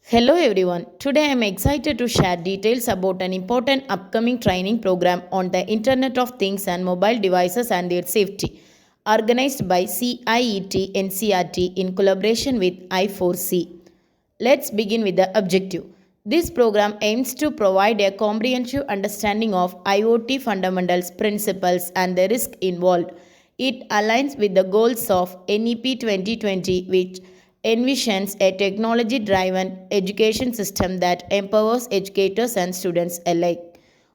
Hello everyone. Today I am excited to share details about an important upcoming training program on the Internet of Things and mobile devices and their safety, organized by CIET NCERT in collaboration with I4C. Let's begin with the objective. This program aims to provide a comprehensive understanding of IoT fundamentals, principles, and the risk involved. It aligns with the goals of NEP 2020, which envisions a technology driven education system that empowers educators and students alike.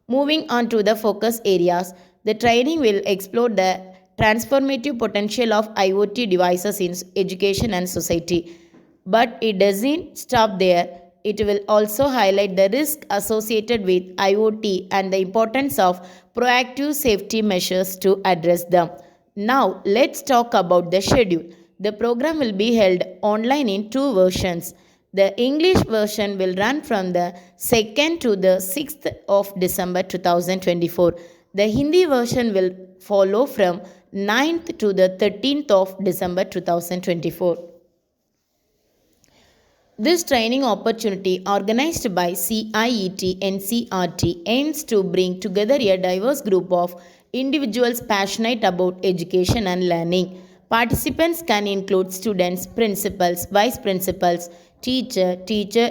Moving on to the focus areas, the training will explore the transformative potential of IoT devices in education and society. But it doesn't stop there. It will also highlight the risk associated with IoT and the importance of proactive safety measures to address them. Now, let's talk about the schedule. The program will be held online in two versions. The English version will run from the 2nd to the 6th of December 2024. The Hindi version will follow from 9th to the 13th of December 2024. This training opportunity, organized by CIET NCERT, aims to bring together a diverse group of individuals passionate about education and learning. Participants can include students, principals, vice principals, teacher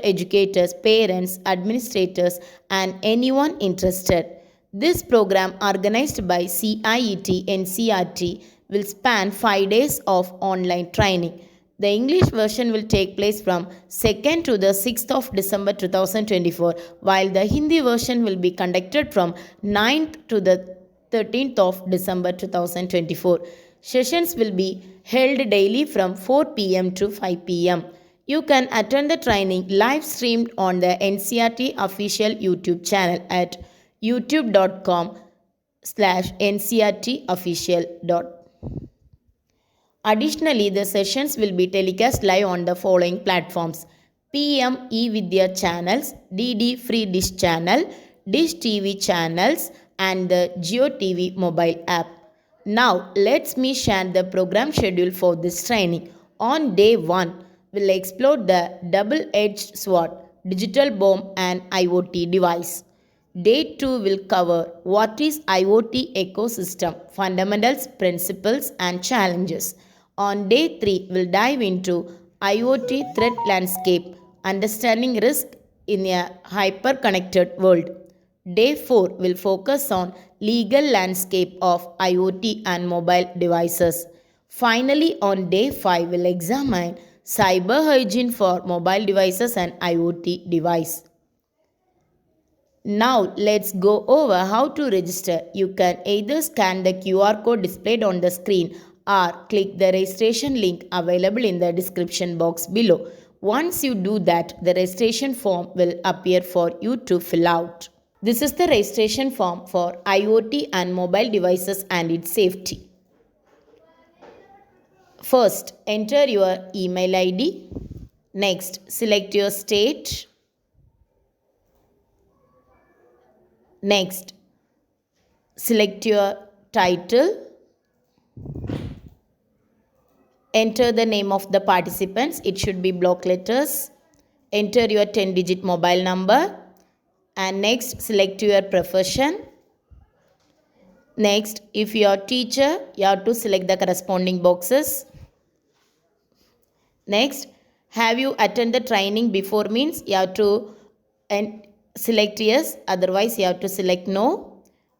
educators, parents, administrators, and anyone interested. This program, organized by CIET NCERT, will span 5 days of online training. The English version will take place from 2nd to the 6th of December 2024, while the Hindi version will be conducted from 9th to the 13th of December 2024. Sessions will be held daily from 4 pm to 5 pm. You can attend the training live streamed on the NCERT official YouTube channel at youtube.com/ncrtofficial. Additionally, the sessions will be telecast live on the following platforms: PM eVidya channels, DD Free Dish channel, Dish TV channels, and the Geo TV mobile app. Now, let me share the program schedule for this training. On day 1, we'll explore the double-edged sword, digital bomb, and IoT device. Day 2 will cover what is IoT ecosystem, fundamentals, principles, and challenges. On day 3, we'll dive into IoT threat landscape, understanding risk in a hyper-connected world. Day 4 will focus on legal landscape of IoT and mobile devices. Finally, on day 5, we'll examine cyber hygiene for mobile devices and IoT device. Now let's go over how to register. You can either scan the QR code displayed on the screen or click the registration link available in the description box below. Once you do that, the registration form will appear for you to fill out. This is the registration form for IoT and mobile devices and its safety. First, enter your email ID. Next, select your state. Next, select your title. Enter the name of the participants. It should be block letters. Enter your 10-digit mobile number. And next, select your profession. Next, if you are teacher, you have to select the corresponding boxes. Next, have you attended training before means you have to select yes, otherwise you have to select no.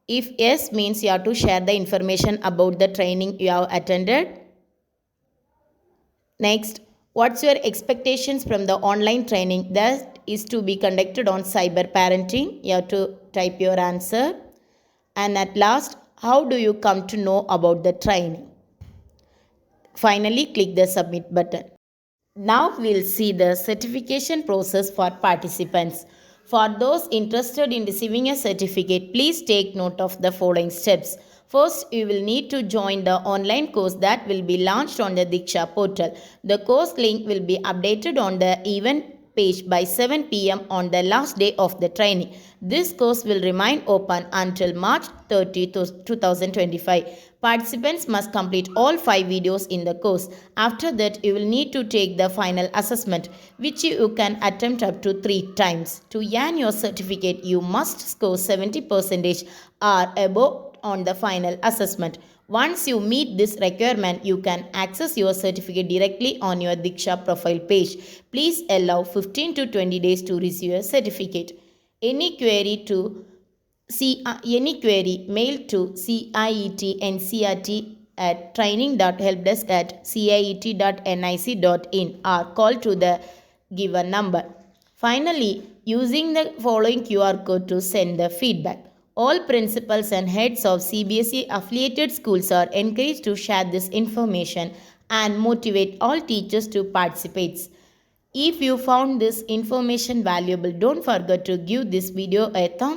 If yes means you have to share the information about the training you have attended. Next, what's your expectations from the online training that is to be conducted on cyber parenting? You have to type your answer. And at last, how do you come to know about the training? Finally, click the submit button. Now we'll see the certification process for participants. For those interested in receiving a certificate, please take note of the following steps. First, you will need to join the online course that will be launched on the Diksha portal. The course link will be updated on the event page by 7 p.m. on the last day of the training. This course will remain open until March 30, 2025. Participants must complete all 5 videos in the course. After that, you will need to take the final assessment, which you can attempt up to 3 times. To earn your certificate, you must score 70% or above on the final assessment. Once you meet this requirement, you can access your certificate directly on your Diksha profile page. Please allow 15 to 20 days to receive your certificate. Any query, mail to CIET NCERT at training.helpdesk@ciet.nic.in or call to the given number. Finally, using the following QR code to send the feedback. All principals and heads of CBSE affiliated schools are encouraged to share this information and motivate all teachers to participate. If you found this information valuable, don't forget to give this video a thumbs